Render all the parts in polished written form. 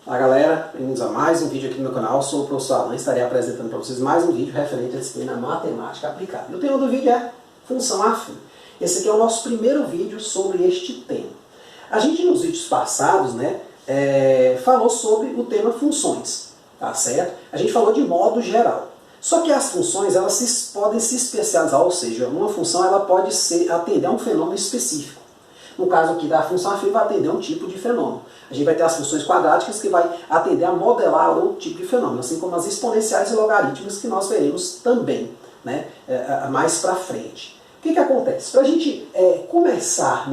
Olá galera, bem-vindos a mais um vídeo aqui no meu canal. Eu sou o professor Alan e estarei apresentando para vocês mais um vídeo referente à disciplina Matemática Aplicada. E o tema do vídeo é função afim. Esse aqui é o nosso primeiro vídeo sobre este tema. A gente nos vídeos passados, falou sobre o tema funções, tá certo? A gente falou de modo geral. Só que as funções elas podem se especializar, ou seja, uma função ela pode atender a um fenômeno específico. No caso aqui da função afim vai atender a um tipo de fenômeno. A gente vai ter as funções quadráticas que vai atender a modelar outro tipo de fenômeno, assim como as exponenciais e logarítmicas que nós veremos também, mais para frente. O que acontece? Para a gente começar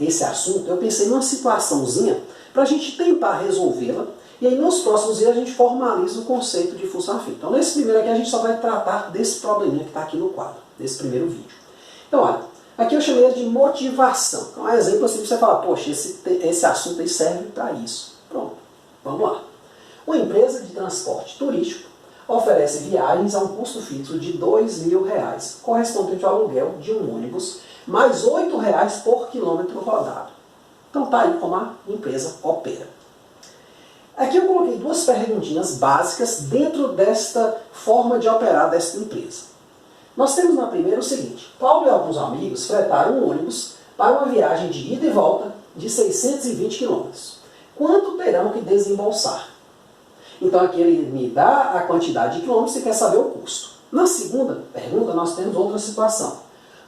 esse assunto, eu pensei numa situaçãozinha para a gente tentar resolvê-la, e aí nos próximos vídeos a gente formaliza o conceito de função afim. Então nesse primeiro aqui a gente só vai tratar desse probleminha que está aqui no quadro, nesse primeiro vídeo. Então olha, aqui eu chamei de motivação. Então é um exemplo assim para você falar, poxa, esse assunto aí serve para isso. Pronto, vamos lá. Uma empresa de transporte turístico oferece viagens a um custo fixo de R$2.000, correspondente ao aluguel de um ônibus, mais R$8 por quilômetro rodado. Então tá aí como a empresa opera. Aqui eu coloquei duas perguntinhas básicas dentro desta forma de operar desta empresa. Nós temos na primeira o seguinte: Paulo e alguns amigos fretaram um ônibus para uma viagem de ida e volta de 620 km. Quanto terão que desembolsar? Então aqui ele me dá a quantidade de quilômetros e quer saber o custo. Na segunda pergunta nós temos outra situação.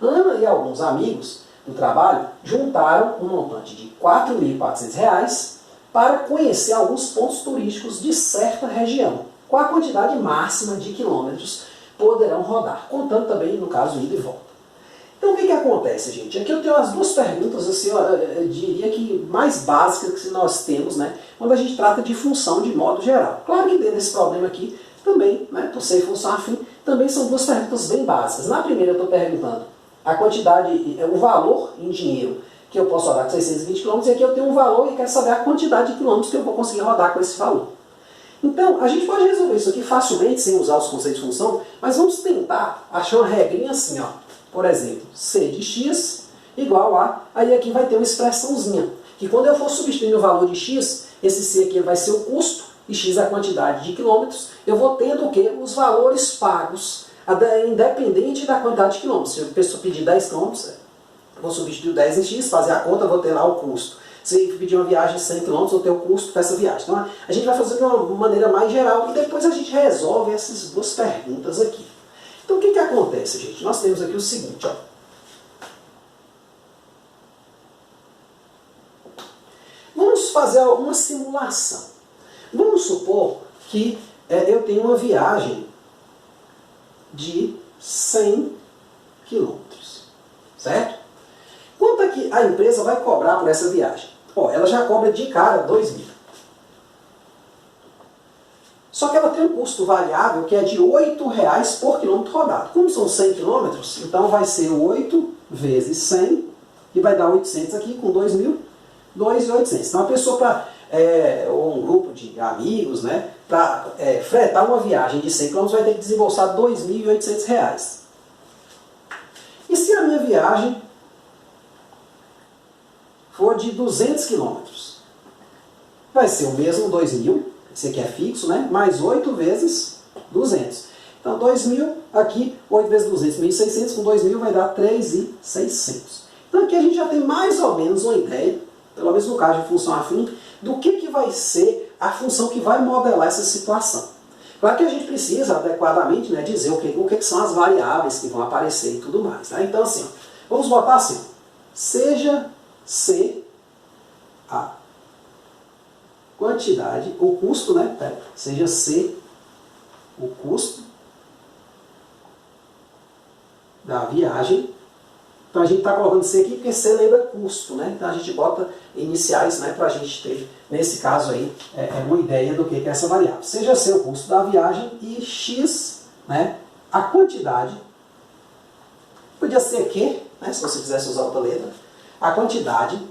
Ana e alguns amigos do trabalho juntaram um montante de R$4.400 para conhecer alguns pontos turísticos de certa região, com a quantidade máxima de quilômetros poderão rodar, contando também, no caso, ida e volta. Então o que acontece, gente? Aqui eu tenho as duas perguntas, assim, eu diria que mais básicas que nós temos, quando a gente trata de função de modo geral. Claro que dentro desse problema aqui, também, por ser função afim, também são duas perguntas bem básicas. Na primeira eu estou perguntando a quantidade, o valor em dinheiro que eu posso rodar com 620 km, e aqui eu tenho um valor e quero saber a quantidade de quilômetros que eu vou conseguir rodar com esse valor. Então, a gente pode resolver isso aqui facilmente, sem usar os conceitos de função, mas vamos tentar achar uma regrinha assim, ó. Por exemplo, C de x igual a... Aí aqui vai ter uma expressãozinha, que quando eu for substituir o valor de x, esse C aqui vai ser o custo, e x é a quantidade de quilômetros, eu vou tendo o quê? Os valores pagos, independente da quantidade de quilômetros. Se a pessoa pedir 10 quilômetros, eu vou substituir 10 em x, fazer a conta, vou ter lá o custo. Se pedir uma viagem de 100 km, vou ter o custo dessa viagem. Então a gente vai fazer de uma maneira mais geral e depois a gente resolve essas duas perguntas aqui. Então o que acontece, gente? Nós temos aqui o seguinte, ó. Vamos fazer uma simulação. Vamos supor que eu tenho uma viagem de 100 km, certo? Quanto é que a empresa vai cobrar por essa viagem? Ela já cobra de cara 2.000. Só que ela tem um custo variável que é de R$8 por quilômetro rodado. Como são 100 km, então vai ser 8 vezes 100, e vai dar 800 aqui, com 2.000, 2.800. Então a pessoa, ou um grupo de amigos, para fretar uma viagem de 100 km vai ter que desembolsar R$2.800. E se a minha viagem for de 200 km, vai ser o mesmo 2.000, esse aqui é fixo, mais 8 vezes 200. Então 2.000, aqui 8 vezes 200, 1.600, com 2.000 vai dar 3.600. Então aqui a gente já tem mais ou menos uma ideia, pelo menos no caso de função afim, do que vai ser a função que vai modelar essa situação. Claro que a gente precisa adequadamente dizer o que são as variáveis que vão aparecer e tudo mais. Então assim, vamos botar assim, seja C a quantidade, o custo, seja C o custo da viagem. Então a gente está colocando C aqui porque C lembra custo, então a gente bota iniciais para a gente ter, nesse caso aí, uma ideia do que é essa variável. Seja C o custo da viagem e X, a quantidade, podia ser Q, se você quisesse usar outra letra, a quantidade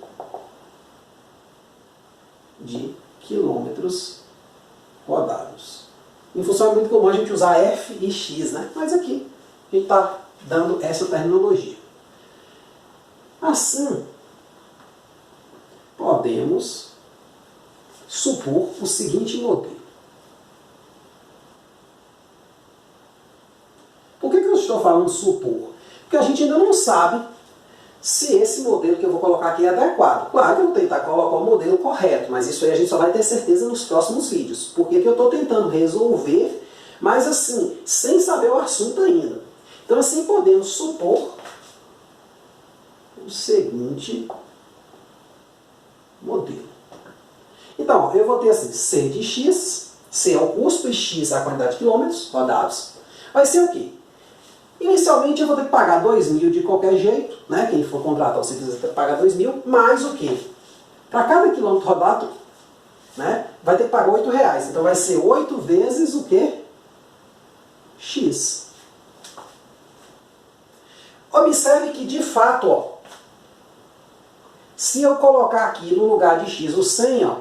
de quilômetros rodados. Em função é muito comum a gente usar F e X, mas aqui a gente está dando essa terminologia. Assim, podemos supor o seguinte modelo. Por que eu estou falando supor? Porque a gente ainda não sabe se esse modelo que eu vou colocar aqui é adequado. Claro que eu vou tentar colocar o modelo correto, mas isso aí a gente só vai ter certeza nos próximos vídeos. Porque eu estou tentando resolver, mas assim, sem saber o assunto ainda. Então assim podemos supor o seguinte modelo. Então, eu vou ter assim, C de X, C é o custo e X é a quantidade de quilômetros rodados. Vai ser o quê? Inicialmente eu vou ter que pagar 2.000 de qualquer jeito, né? Quem for contratar, você precisa ter que pagar 2.000, mais o quê? Para cada quilômetro rodado, né, vai ter que pagar R$8. Então vai ser 8 vezes o quê? X. Observe que de fato, ó, se eu colocar aqui no lugar de X o 100, ó,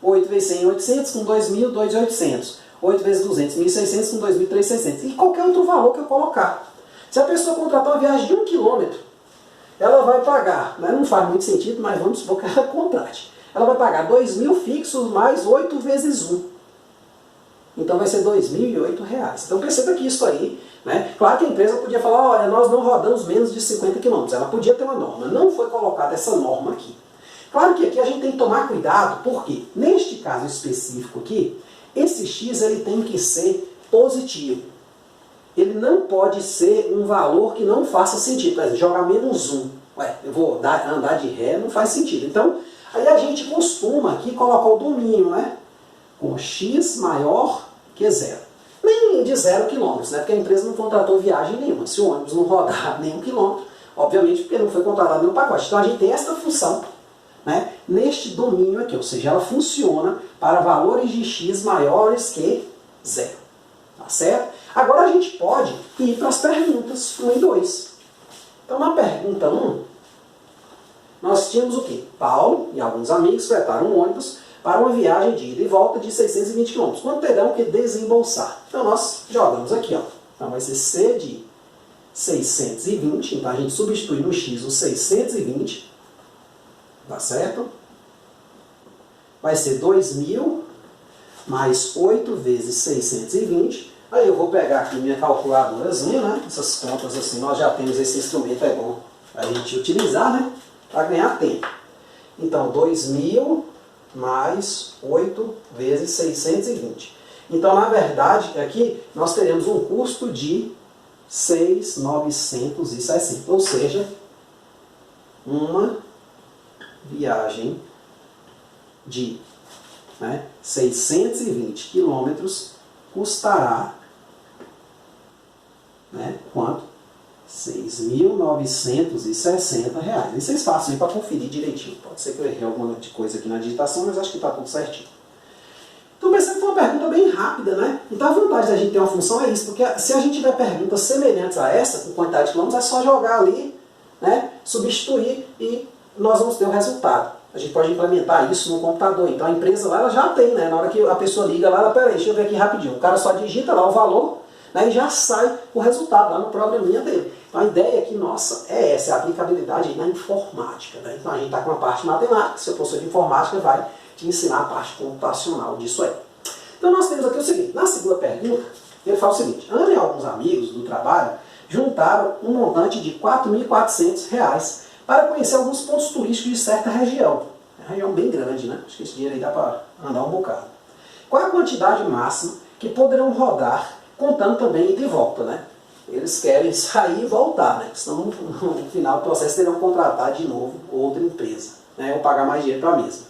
8 vezes 100 é 800, com 2.000, 2.800. 8 vezes 200, 1.600, com 2.000, 3.600. E qualquer outro valor que eu colocar. Se a pessoa contratar uma viagem de 1 km, ela vai pagar, né, não faz muito sentido, mas vamos supor que ela contrate. Ela vai pagar 2.000 fixos mais 8 vezes 1. Então vai ser R$2.008. Então perceba que isso aí, né? Claro que a empresa podia falar, olha, nós não rodamos menos de 50 km. Ela podia ter uma norma. Não foi colocada essa norma aqui. Claro que aqui a gente tem que tomar cuidado, porque neste caso específico aqui, esse X ele tem que ser positivo. Ele não pode ser um valor que não faça sentido. Por exemplo, jogar menos 1. Ué, eu vou andar de ré, não faz sentido. Então, aí a gente costuma aqui colocar o domínio, né? Com X maior que 0. Nem de 0 km, né? Porque a empresa não contratou viagem nenhuma. Se o ônibus não rodar nenhum quilômetro, obviamente porque não foi contratado nenhum pacote. Então a gente tem esta função, né, neste domínio aqui, ou seja, ela funciona para valores de X maiores que 0. Tá certo? Agora a gente pode ir para as perguntas 1 e 2. Então na pergunta 1, nós tínhamos o quê? Paulo e alguns amigos fretaram um ônibus para uma viagem de ida e volta de 620 km. Quanto terão que desembolsar? Então nós jogamos aqui, ó. Então vai ser C de 620, então a gente substitui no X o 620, tá certo? Vai ser 2.000 mais 8 vezes 620. Aí eu vou pegar aqui minha calculadorazinha, né? Essas contas assim, nós já temos esse instrumento, é bom a gente utilizar, né? Para ganhar tempo. Então, 2.000 mais 8 vezes 620. Então, na verdade, aqui nós teremos um custo de 6.960. Ou seja, uma viagem de 620 quilômetros custará, quanto? R$6.960. E vocês façam aí para conferir direitinho. Pode ser que eu errei alguma coisa aqui na digitação, mas acho que está tudo certinho. Então percebe que foi uma pergunta bem rápida, né? Então a vantagem da gente ter uma função é isso, porque se a gente tiver perguntas semelhantes a essa, com quantidade de quilômetros, é só jogar ali, né, substituir e nós vamos ter o resultado. A gente pode implementar isso no computador. Então a empresa lá ela já tem, né? Na hora que a pessoa liga lá, ela, peraí, deixa eu ver aqui rapidinho. O cara só digita lá o valor, né, e já sai o resultado lá no programinha dele. Então a ideia aqui nossa é essa, é a aplicabilidade na informática, né? Então a gente está com a parte matemática, se o professor de informática vai te ensinar a parte computacional disso aí. Então nós temos aqui o seguinte, na segunda pergunta, ele fala o seguinte: Ana e alguns amigos do trabalho juntaram um montante de R$4.400 para conhecer alguns pontos turísticos de certa região. É uma região bem grande, né? Acho que esse dinheiro aí dá para andar um bocado. Qual é a quantidade máxima que poderão rodar, contando também ida e volta, né? Eles querem sair e voltar, né? Senão no final do processo terão que contratar de novo outra empresa, né? Ou pagar mais dinheiro para a mesma.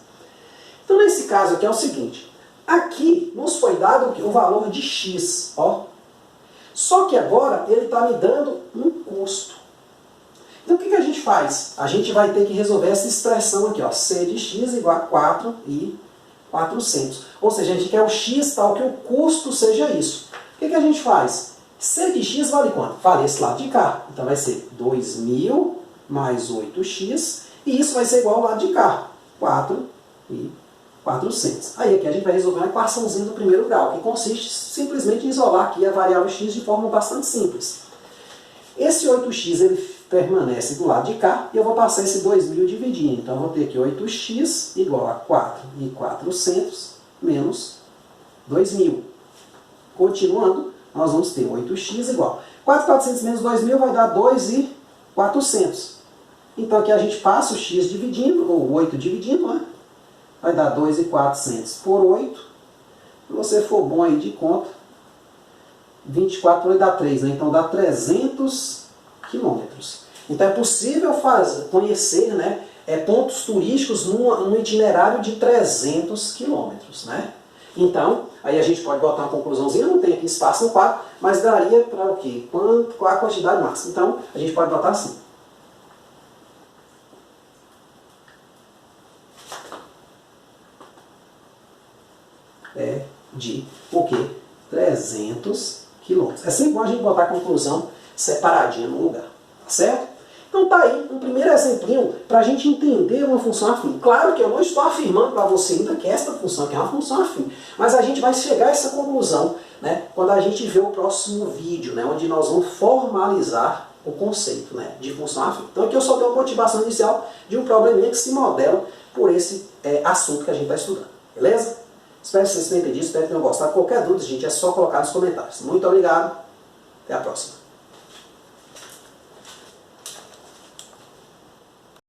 Então nesse caso aqui é o seguinte, aqui nos foi dado o valor de X, ó. Só que agora ele está me dando um custo. Então o que a gente faz? A gente vai ter que resolver essa expressão aqui, ó, C de X igual a 4.400. Ou seja, a gente quer o X tal que o custo seja isso. O que a gente faz? C de X vale quanto? Vale esse lado de cá. Então vai ser 2.000 mais 8x, e isso vai ser igual ao lado de cá, 4.400. Aí aqui a gente vai resolver uma equaçãozinha do primeiro grau, que consiste simplesmente em isolar aqui a variável x de forma bastante simples. Esse 8x ele permanece do lado de cá, e eu vou passar esse 2.000 dividindo. Então eu vou ter aqui 8x igual a 4.400 menos 2.000. Continuando, nós vamos ter 8x igual. 4.400 menos 2.000 vai dar 2.400. Então aqui a gente passa o x dividindo, ou 8 dividindo, né? Vai dar 2.400 por 8. Se você for bom aí de conta, 24 por 8 dá 3, né? Então dá 300 quilômetros. Então é possível conhecer, né, pontos turísticos num itinerário de 300 quilômetros, né? Então, aí a gente pode botar uma conclusãozinha, não tem aqui espaço no quadro, mas daria para o quê? Qual a quantidade máxima? Então, a gente pode botar assim. É de o quê? 300 quilômetros. É sempre bom a gente botar a conclusão separadinha no lugar, tá certo? Então tá aí um primeiro exemplinho para a gente entender uma função afim. Claro que eu não estou afirmando para você ainda que esta função aqui é uma função afim, mas a gente vai chegar a essa conclusão, né, quando a gente vê o próximo vídeo, né, onde nós vamos formalizar o conceito, né, de função afim. Então aqui eu só dei uma motivação inicial de um probleminha que se modela por esse assunto que a gente está estudando. Beleza? Espero que vocês tenham entendido, espero que tenham gostado. Qualquer dúvida, gente, é só colocar nos comentários. Muito obrigado, até a próxima.